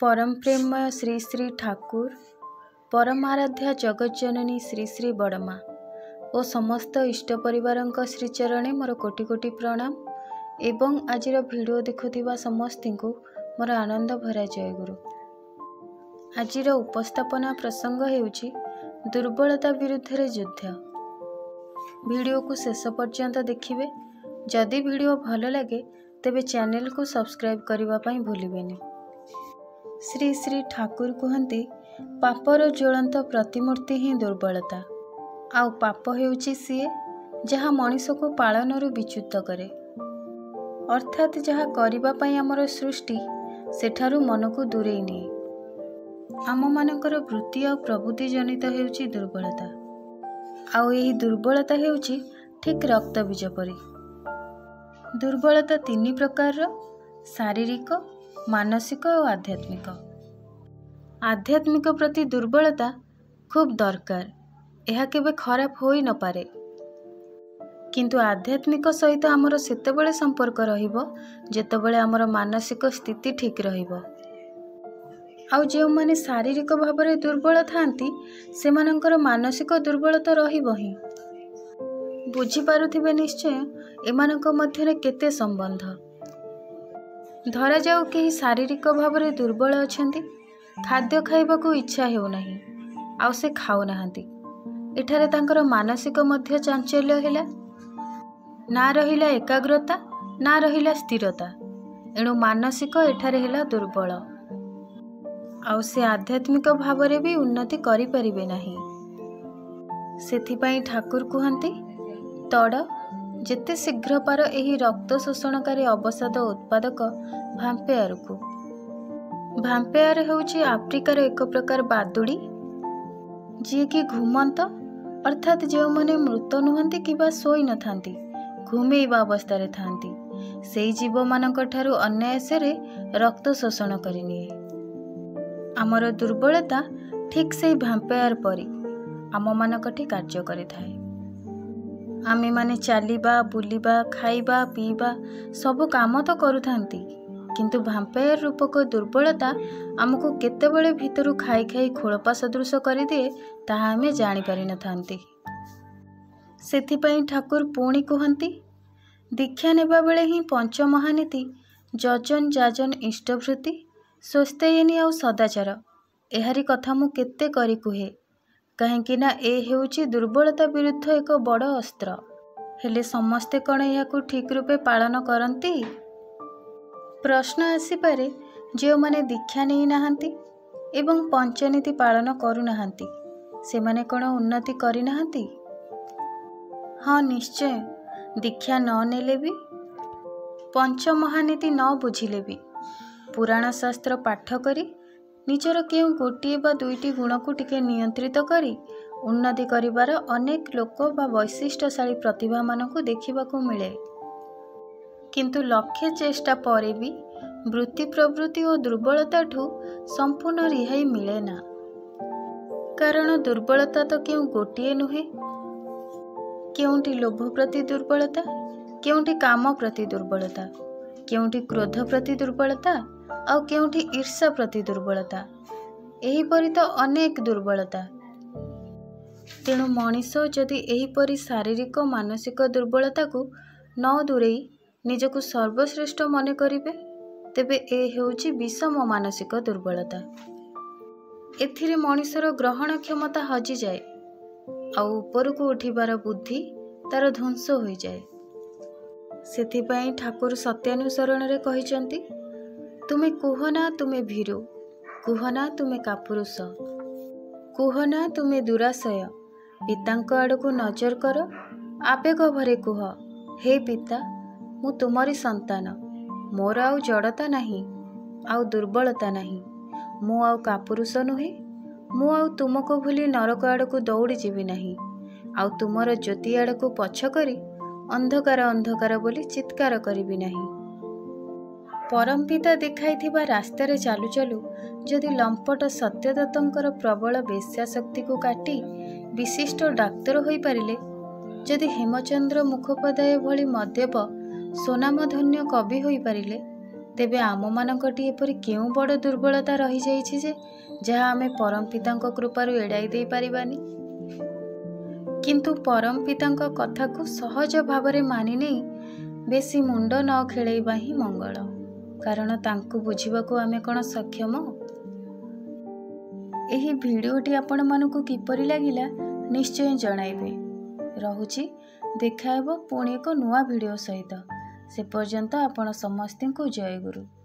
परम प्रेममय श्री श्री ठाकुर परमाराध्या जगज्जननी श्री श्री बड़मा और समस्त इष्ट परिवारंक श्रीचरणे मोर कोटि कोटि प्रणाम एवं आजिर भिडियो देखुथिबा समस्ती को मोर आनंद भरा जय गुरु। आजिर उपस्थापना प्रसंग हेउची दुर्बलता विरुद्ध रे युद्ध। भिडियो को शेष पर्यंत देखिए। जदि भिडियो भल लगे तेबे चैनल को सब्सक्राइब करबा पई भूलिबेनी। श्री श्री ठाकुर कहते पापर ज्वलंत प्रतिमूर्ति ही दुर्बलता। आउ पाप हेउची सीए जहाँ मनीष को पालन विच्युत करे, अर्थात जहाँ करबा पई आमर सृष्टि सेठारु मन को दूरेई निए। आम मानकर वृत्ति और प्रवृत्ति जनित हेउची दुर्बलता। आउ एही दुर्बलता हेउची ठीक रक्त बीज परी। दुर्बलता तीन प्रकार: शारीरिक, मानसिक और आध्यात्मिक। आध्यात्मिक प्रति दुर्बलता खूब दरकार, यह केबे खराब होई न पारे। किंतु आध्यात्मिक सहित आमर सेतेबेले संपर्क रहिबो जेतेबेले आमर मानसिक स्थिति ठीक रहिबो। आउ जे माने शारीरिक भाव में दुर्बल थांती सेमानंकर मानसिक दुर्बलता रहिबो ही। बुझी पारुथिबे निश्चय एमानंक मध्यरे केते संबंध। धरा जाऊ कि शारीरिक भाव में दुर्बल अछंती, खाद्य खाइबाकू इच्छा हेउ नाही, आउ से खाउ नाहांती। एठारे तांकर मानसिक मध्य चांचल्य हेला, ना रहिला एकाग्रता ना रहिला स्थिरता, एणु मानसिक एठारे हेला दुर्बल। आउ से आध्यात्मिक भाव में भी उन्नति करि परिबे नाही। सेथिपाई ठाकुर कहते तड़ जेते शीघ्र पार एही रक्त शोषणकारी अवसाद उत्पादक भाम्पेयर को। भाम्पेयर हेउची आफ्रिकार एक प्रकार बादुड़ी, जी कि घुमंत अर्थात जो माने मृत नुहंती किबा सोई न थांती, घुमेइबा अवस्था थांती, सेई जीव मानक ठारू अन्यायसरे रक्त शोषण करिनिए। आमर दुर्बलता ठीक से भाम्पेयर परी आम मानकठी कार्य करिथाए। आमे माने चालिबा, बुलिबा, खाइबा, पीबा सब काम तो करुथांती, किंतु भाम्पेयर रूपक दुर्बलता आमको केतेबेले भितरु खाई खाई खोलपा सदृश करिदिए ताहा आमे जानि पारि न थांती। सेथिपाई ठाकुर पुणी कहती दीक्षा नेबा बेले ही पंच महानीति जजन जाजन इष्टवृत्ति स्वस्थयनी आउ सदाचार एहारी कथा मु केते करी कुहे, कहीं ना ए हेउची दुर्बलता विरुद्ध एक बड़ अस्त्र। हेले समस्ते कण याकू ठीक रूपे पालन करती? प्रश्न आसीपारे जो माने दीक्षा नहीं नाहांती एवं पंचनीति पालन करू नाहांती से माने कण उन्नति करी नाहांती? हाँ निश्चय, दीक्षा न नेले भी, पंच महानीति न बुझिले भी, पुराण शास्त्र पाठ करी निजर केउ गोटे बा दुईटी गुण को टिके नियंत्रित करी उन्नति करिबार अनेक लोक बा वैशिष्टशाली प्रतिभा मानकु देखिबाकू मिले। किंतु लक्ष्य चेष्टा परे भी वृत्ति प्रवृत्ति और दुर्बलता ठू संपूर्ण रिहाई मिले ना। कारण दुर्बलता तो केउ गोटे नुहे, केउटी लोभ प्रति दुर्बलता, केउटी काम प्रति दुर्बलता, केउटी क्रोध प्रति दुर्बलता आउ केउटी ईर्षा प्रति दुर्बलता, एहीपरि तो अनेक दुर्बलता। तेणु मनीष जदि एहीपरि शारीरिक मानसिक दुर्बलता को न दूरेई निजको सर्वश्रेष्ठ मने करिबे तेबे ए हेउची विषम मानसिक दुर्बलता। एथिरे मनीषर ग्रहण क्षमता हजि जाए आउ उपरको उठिबार बुद्धि तार ध्वंस होई जाए। सेथिपाई ठाकुर सत्यानुसरण रे कहिचंती तुमे कुहना तुमे भीरु, कुहना तुमे कापुरुष, कुहना तुमे दुराशय, पितांक आड़को नजर कर, आवेग भरे कुह हे पिता मु तुमरी संतान, मोर आउ जड़ता नहीं, आउ दुर्बलता नहीं, मु आउ कापुरुष नुहे, मु आउ तुमको भूली नरक आड़को दौड़ी जीवी नहीं, आउ तुमर ज्योति आड़को पछ करी अंधकार अंधकार बोली चित्कार करिबी नहीं। परम पिता देखाई थिबा रास्तारे चालू चालू जदि लंपट सत्यदत्तंकर प्रबल वेश्याशक्ति को काटी विशिष्ट डाक्तर होई पारिले, जदि हेमचंद्र मुखोपाध्याय भली मद्यप सोनामधन्य कवि होई पारिले, ତେବେ ଆମମାନଙ୍କଠି ଏପରି କେଉଁ ବଡ଼ ଦୁର୍ବଳତା ରହିଯାଇଛି ଯେ ଯାହା ଆମେ ପରମ ପିତାଙ୍କ କୃପାରୁ ଏଡ଼ାଇ ଦେଇପାରିବାନି। କିନ୍ତୁ ପରମ ପିତାଙ୍କ କଥାକୁ ସହଜ ଭାବରେ ମାନି ନେଇ ବେଶୀ ମୁଣ୍ଡ ନ ଖେଳେଇବା ହିଁ ମଙ୍ଗଳ, କାରଣ ତାଙ୍କୁ ବୁଝିବାକୁ ଆମେ କ'ଣ ସକ୍ଷମ? ଏହି ଭିଡ଼ିଓଟି ଆପଣମାନଙ୍କୁ କିପରି ଲାଗିଲା ନିଶ୍ଚୟ ଜଣାଇବେ। ରହୁଛି, ଦେଖା ହେବ ପୁଣି ଏକ ନୂଆ ଭିଡ଼ିଓ ସହିତ। ସେ ପର୍ଯ୍ୟନ୍ତ ଆପଣ ସମସ୍ତଙ୍କୁ ଜୟଗୁରୁ।